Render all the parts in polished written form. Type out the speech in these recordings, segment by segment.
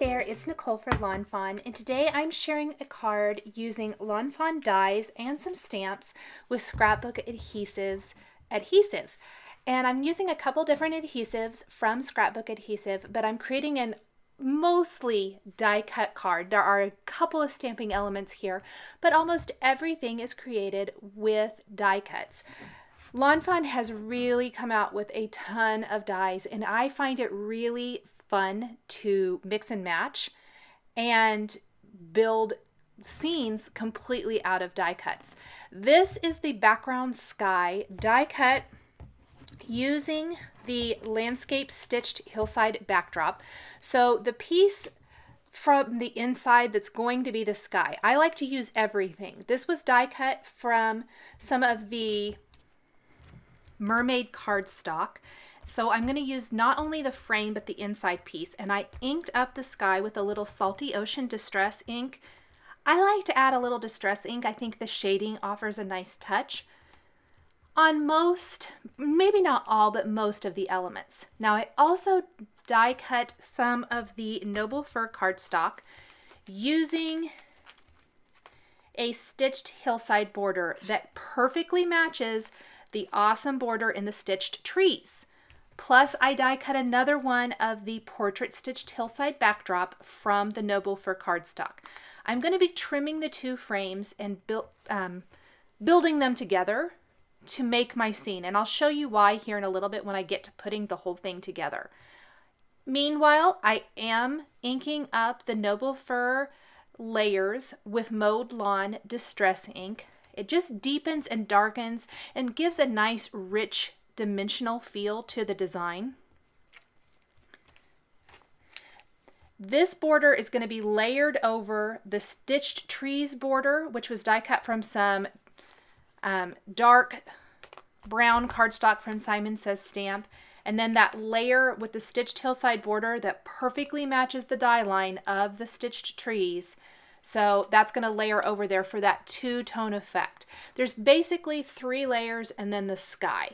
there, it's Nicole for Lawnfawn, and today I'm sharing a card using lawnfawn dies and some stamps with scrapbook adhesive. And I'm using a couple different adhesives from Scrapbook Adhesive, but I'm creating an mostly die cut card. There are a couple of stamping elements here, but almost everything is created with die cuts. Lawnfawn has really come out with a ton of dies, and I find it really fun to mix and match and build scenes completely out of die cuts. This is the background sky die cut using the landscape stitched hillside backdrop. So the piece from the inside that's going to be the sky, I like to use everything. This was die cut from some of the mermaid cardstock. So I'm going to use not only the frame but the inside piece, and I inked up the sky with a little Salty Ocean Distress ink. I like to add a little distress ink. I think the shading offers a nice touch on most, maybe not all, but most of the elements. Now I also die cut some of the Noble Fir Cardstock using a stitched hillside border that perfectly matches the awesome border in the stitched trees. Plus, I die cut another one of the portrait stitched hillside backdrop from the Noble Fir Cardstock. I'm going to be trimming the two frames and building them together to make my scene, and I'll show you why here in a little bit when I get to putting the whole thing together. Meanwhile, I am inking up the Noble Fir layers with Mowed Lawn Distress ink. It just deepens and darkens and gives a nice rich dimensional feel to the design. This border is going to be layered over the stitched trees border, which was die cut from some dark brown cardstock from Simon Says Stamp, and then that layer with the stitched hillside border that perfectly matches the die line of the stitched trees. So that's going to layer over there for that two-tone effect. There's basically 3 layers and then the sky.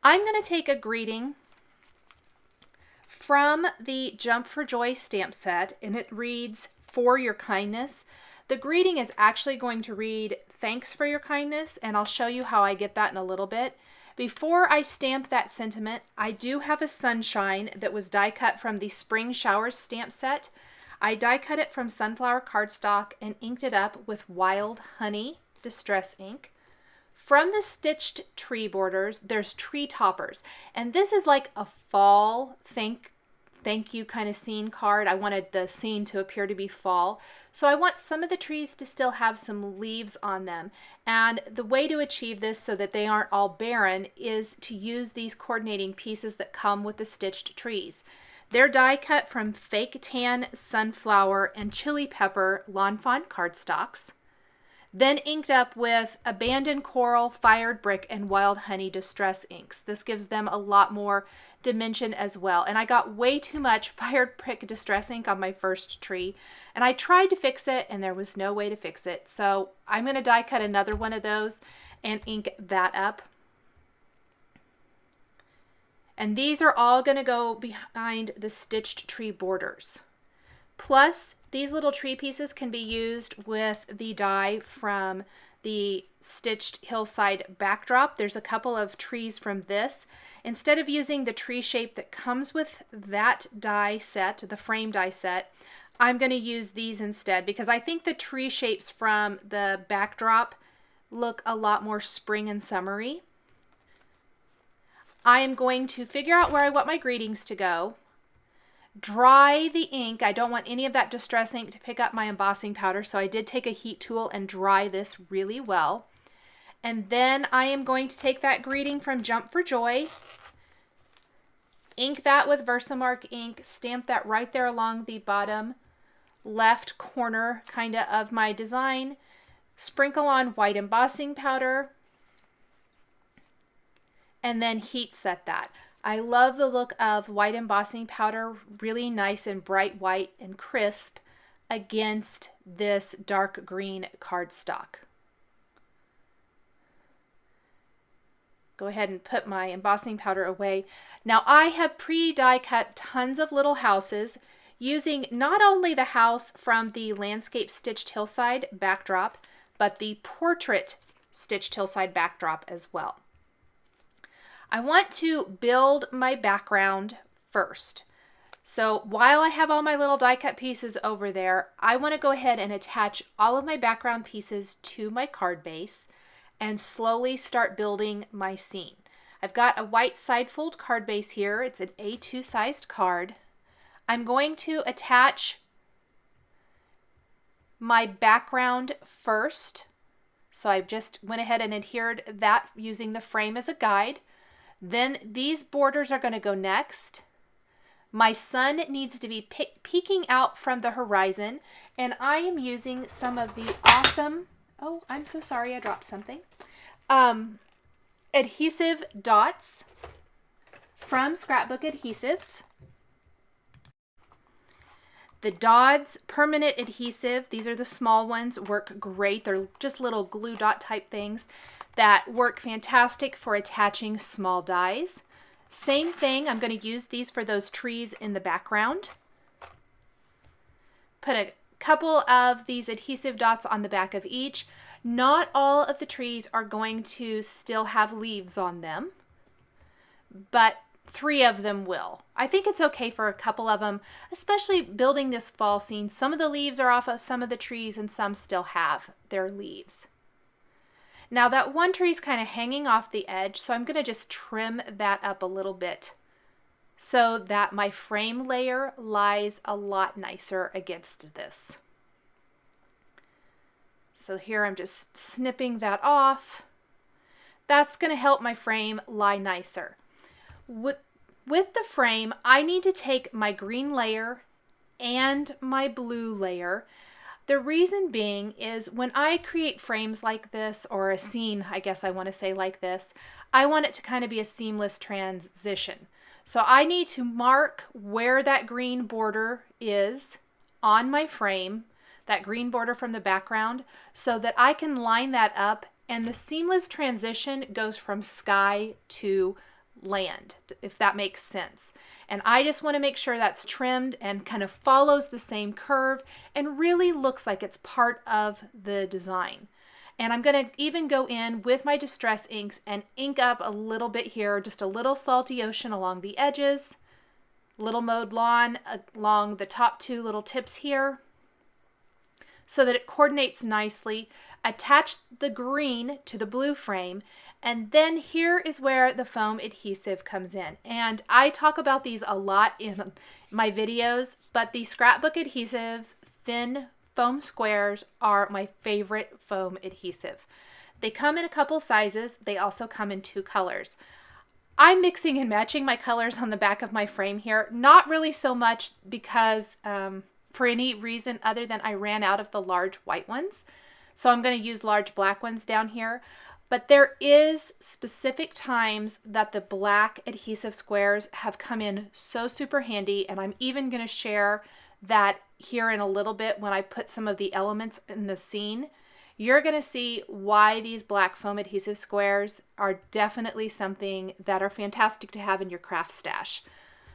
I'm going to take a greeting from the Jump for Joy stamp set, and it reads, "For your kindness." The greeting is actually going to read, "Thanks for your kindness," and I'll show you how I get that in a little bit. Before I stamp that sentiment, I do have a sunshine that was die cut from the Spring Showers stamp set. I die cut it from Sunflower Cardstock and inked it up with Wild Honey Distress ink. From the stitched tree borders, there's tree toppers, and this is like a fall thank you kind of scene card. I wanted the scene to appear to be fall, so I want some of the trees to still have some leaves on them, and the way to achieve this so that they aren't all barren is to use these coordinating pieces that come with the stitched trees. They're die cut from Fake Tan, Sunflower, and Chili Pepper Lawnfawn cardstocks, then inked up with Abandoned Coral, Fired Brick, and Wild Honey Distress inks. This gives them a lot more dimension as well. And I got way too much Fired Brick Distress ink on my first tree, and I tried to fix it and there was no way to fix it. So I'm going to die cut another one of those and ink that up. And these are all going to go behind the stitched tree borders. Plus, these little tree pieces can be used with the die from the stitched hillside backdrop. There's a couple of trees from this. Instead of using the tree shape that comes with that die set, the frame die set, I'm going to use these instead because I think the tree shapes from the backdrop look a lot more spring and summery. I am going to figure out where I want my greetings to go. Dry the ink. I don't want any of that distress ink to pick up my embossing powder, so I did take a heat tool and dry this really well. And then I am going to take that greeting from Jump for Joy, ink that with Versamark ink, stamp that right there along the bottom left corner of my design, sprinkle on white embossing powder, and then heat set that. I love the look of white embossing powder, really nice and bright white and crisp against this dark green cardstock. go ahead and put my embossing powder away. Now I have pre-die cut tons of little houses using not only the house from the landscape stitched hillside backdrop, but the portrait stitched hillside backdrop as well. I want to build my background first. So while I have all my little die cut pieces over there, I want to go ahead and attach all of my background pieces to my card base and slowly start building my scene. I've got a white side fold card base here. It's an A2 sized card. I'm going to attach my background first. So I just went ahead and adhered that using the frame as a guide. Then these borders are going to go next. My sun needs to be peeking out from the horizon, and I am using some of the awesome, oh, I'm so sorry, I dropped something, adhesive dots from Scrapbook Adhesives. The Dodds permanent adhesive, these are the small ones, work great. They're just little glue dot type things that work fantastic for attaching small dies. Same thing, I'm going to use these for those trees in the background. Put a couple of these adhesive dots on the back of each. Not all of the trees are going to still have leaves on them, but 3 of them will. I think it's okay for a couple of them, especially building this fall scene. Some of the leaves are off of some of the trees and some still have their leaves. Now that one tree is kind of hanging off the edge, so I'm going to just trim that up a little bit so that my frame layer lies a lot nicer against this. So here I'm just snipping that off. That's going to help my frame lie nicer. With the frame, I need to take my green layer and my blue layer. The reason being is when I create frames like this, or a scene, I guess I want to say like this, I want it to kind of be a seamless transition. So I need to mark where that green border is on my frame, that green border from the background, so that I can line that up and the seamless transition goes from sky to land, if that makes sense. And I just want to make sure that's trimmed and kind of follows the same curve and really looks like it's part of the design. And I'm going to even go in with my distress inks and ink up a little bit here, just a little salty ocean along the edges, little mowed lawn along the top 2 little tips here, so that it coordinates nicely. Attach the green to the blue frame, and then here is where the foam adhesive comes in. And I talk about these a lot in my videos, but the Scrapbook Adhesives thin foam squares are my favorite foam adhesive. They come in a couple sizes. They also come in 2 colors. I'm mixing and matching my colors on the back of my frame here. Not really so much because for any reason other than I ran out of the large white ones. So I'm going to use large black ones down here. But there is specific times that the black adhesive squares have come in so super handy, and I'm even going to share that here in a little bit when I put some of the elements in the scene. You're going to see why these black foam adhesive squares are definitely something that are fantastic to have in your craft stash.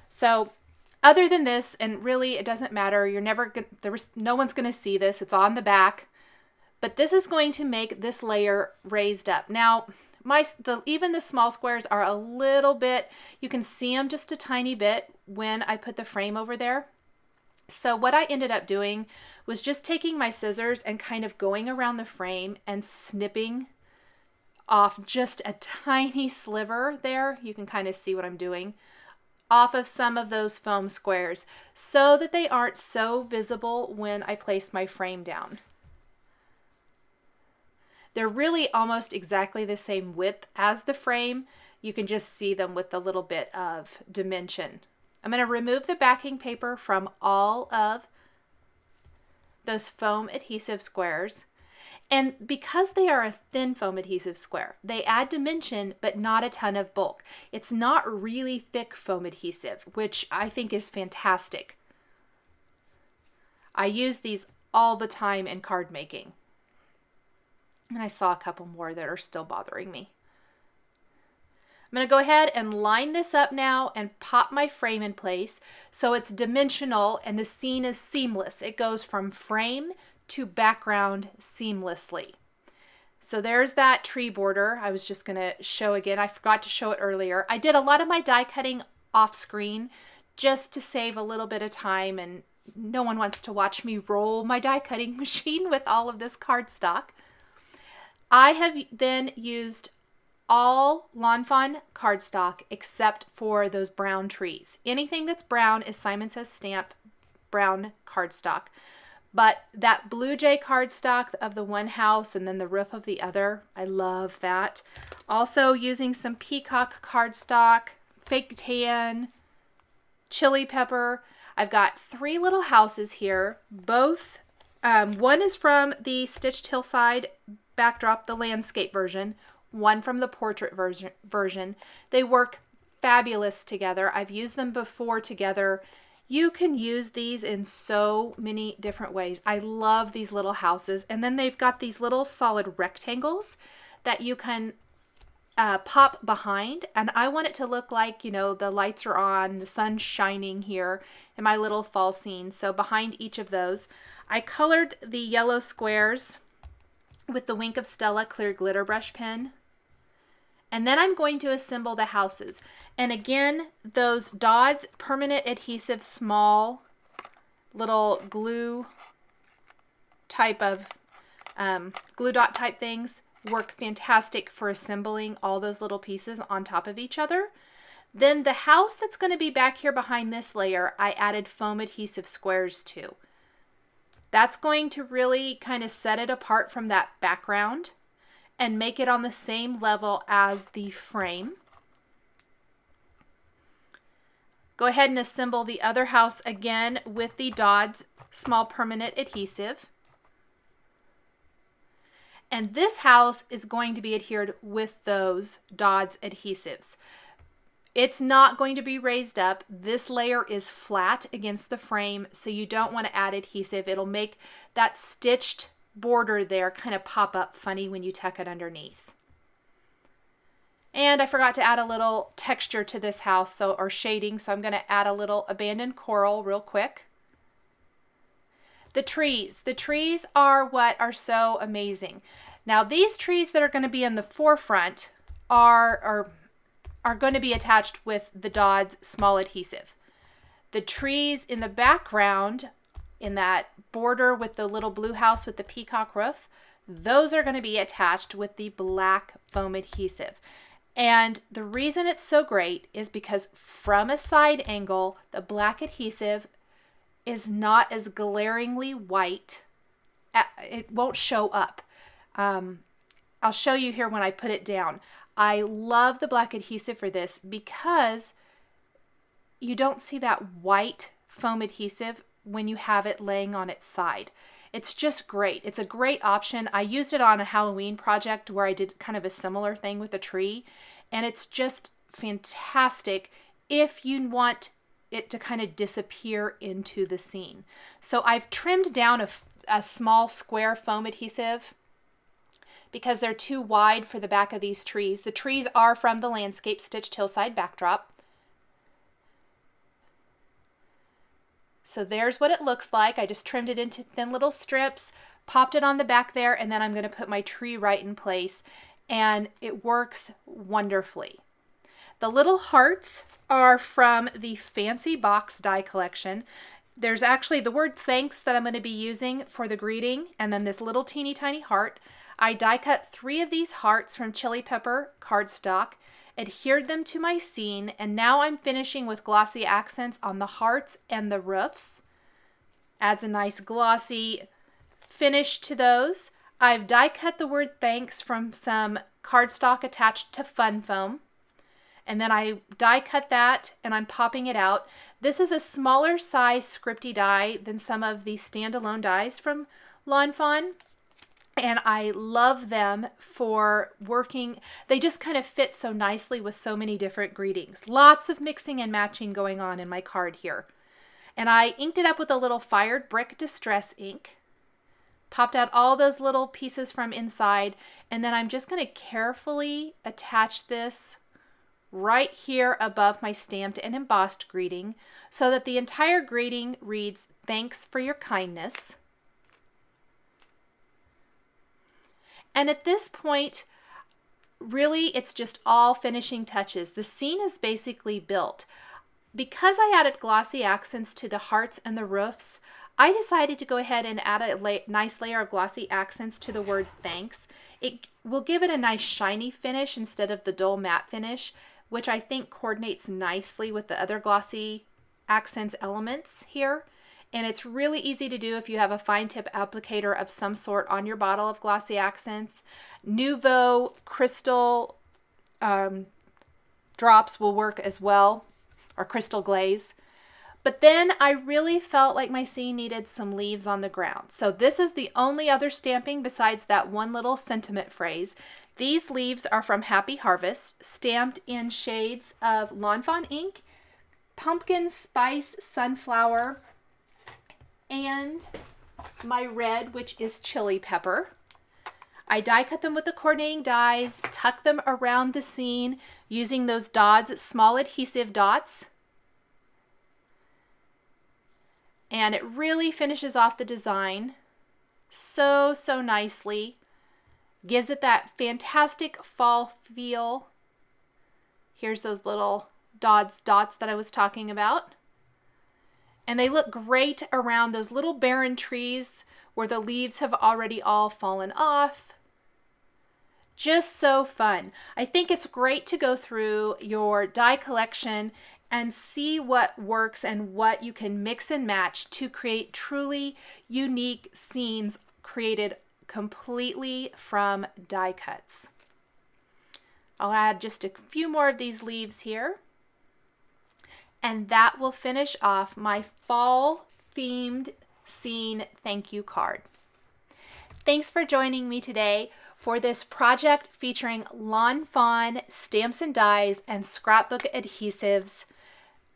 So other than this, and really it doesn't matter, no one's going to see this, it's on the back. But this is going to make this layer raised up. Now, even the small squares are a little bit, you can see them just a tiny bit when I put the frame over there. So what I ended up doing was just taking my scissors and kind of going around the frame and snipping off just a tiny sliver there. You can kind of see what I'm doing off of some of those foam squares so that they aren't so visible when I place my frame down. They're really almost exactly the same width as the frame. You can just see them with a little bit of dimension. I'm going to remove the backing paper from all of those foam adhesive squares. And because they are a thin foam adhesive square, they add dimension, but not a ton of bulk. It's not really thick foam adhesive, which I think is fantastic. I use these all the time in card making. And I saw a couple more that are still bothering me. I'm going to go ahead and line this up now and pop my frame in place so it's dimensional and the scene is seamless. It goes from frame to background seamlessly. So there's that tree border I was just going to show again. I forgot to show it earlier. I did a lot of my die cutting off screen just to save a little bit of time, and no one wants to watch me roll my die cutting machine with all of this cardstock. I have then used all lawnfawn cardstock except for those brown trees. Anything that's brown is Simon Says Stamp brown cardstock. But that blue Jay cardstock of the one house and then the roof of the other, I love that. Also using some peacock cardstock, fake tan, chili pepper. I've got 3 little houses here. Both, one is from the Stitched Hillside backdrop, the landscape version. One from the portrait version. They work fabulous together. I've used them before together. You can use these in so many different ways. I love these little houses. And then they've got these little solid rectangles that you can pop behind. And I want it to look like, you know, the lights are on, the sun's shining here in my little fall scene. So behind each of those, I colored the yellow squares with the Wink of Stella clear glitter brush pen. And then I'm going to assemble the houses. And again, those Dodds permanent adhesive small little glue type of glue dot type things work fantastic for assembling all those little pieces on top of each other. Then the house that's going to be back here behind this layer, I added foam adhesive squares to. That's going to really kind of set it apart from that background and make it on the same level as the frame. Go ahead and assemble the other house again with the Dodds small permanent adhesive. And this house is going to be adhered with those Dodds adhesives. It's not going to be raised up. This layer is flat against the frame, so you don't want to add adhesive. It'll make that stitched border there kind of pop up funny when you tuck it underneath. And I forgot to add a little texture to this house, or shading, so I'm going to add a little abandoned coral real quick. The trees are what are so amazing. Now these trees that are going to be in the forefront are going to be attached with the Dodds small adhesive. The trees in the background, in that border with the little blue house with the peacock roof, those are going to be attached with the black foam adhesive. And the reason it's so great is because from a side angle, the black adhesive is not as glaringly white. It won't show up. I'll show you here when I put it down. I love the black adhesive for this because you don't see that white foam adhesive when you have it laying on its side. It's just great. It's a great option. I used it on a Halloween project where I did kind of a similar thing with a tree, and it's just fantastic if you want it to kind of disappear into the scene. So I've trimmed down a small square foam adhesive because they're too wide for the back of these trees. The trees are from the landscape Stitched Hillside backdrop. So there's what it looks like. I just trimmed it into thin little strips, popped it on the back there, and then I'm going to put my tree right in place, and it works wonderfully. The little hearts are from the Fancy Box die collection. There's actually the word thanks that I'm going to be using for the greeting, and then this little teeny tiny heart. I die cut 3 of these hearts from Chili Pepper Cardstock, adhered them to my scene, and now I'm finishing with glossy accents on the hearts and the roofs. Adds a nice glossy finish to those. I've die cut the word thanks from some cardstock attached to Fun Foam. And then I die cut that and I'm popping it out. This is a smaller size scripty die than some of the standalone dies from lawnfawn. And I love them for working. They just kind of fit so nicely with so many different greetings. Lots of mixing and matching going on in my card here. And I inked it up with a little Fired Brick Distress ink. Popped out all those little pieces from inside. And then I'm just going to carefully attach this right here above my stamped and embossed greeting so that the entire greeting reads, "Thanks for your kindness." And at this point, really, it's just all finishing touches. The scene is basically built. Because I added glossy accents to the hearts and the roofs, I decided to go ahead and add a nice layer of glossy accents to the word thanks. It will give it a nice shiny finish instead of the dull matte finish, which I think coordinates nicely with the other glossy accents elements here. And it's really easy to do if you have a fine tip applicator of some sort on your bottle of glossy accents. Nouveau crystal drops will work as well, or crystal glaze. But then I really felt like my scene needed some leaves on the ground. So this is the only other stamping besides that one little sentiment phrase. These leaves are from Happy Harvest, stamped in shades of lawnfawn ink, pumpkin spice sunflower, and my red, which is chili pepper. I die cut them with the coordinating dies, tuck them around the scene using those Dod's small adhesive dots. And it really finishes off the design so nicely. Gives it that fantastic fall feel. Here's those little Dod's dots that I was talking about. And they look great around those little barren trees where the leaves have already all fallen off. Just so fun. I think it's great to go through your die collection and see what works and what you can mix and match to create truly unique scenes created completely from die cuts. I'll add just a few more of these leaves here. And that will finish off my fall themed scene thank you card. Thanks for joining me today for this project featuring lawnfawn stamps and dies and scrapbook adhesives.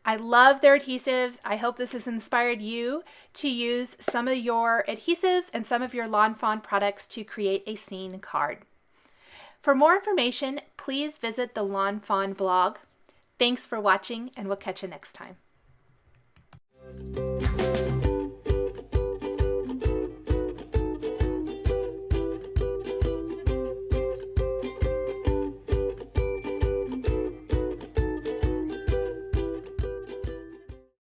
I love their adhesives. I hope this has inspired you to use some of your adhesives and some of your lawnfawn products to create a scene card. For more information, please visit the Lawnfawn blog. Thanks for watching, and we'll catch you next time.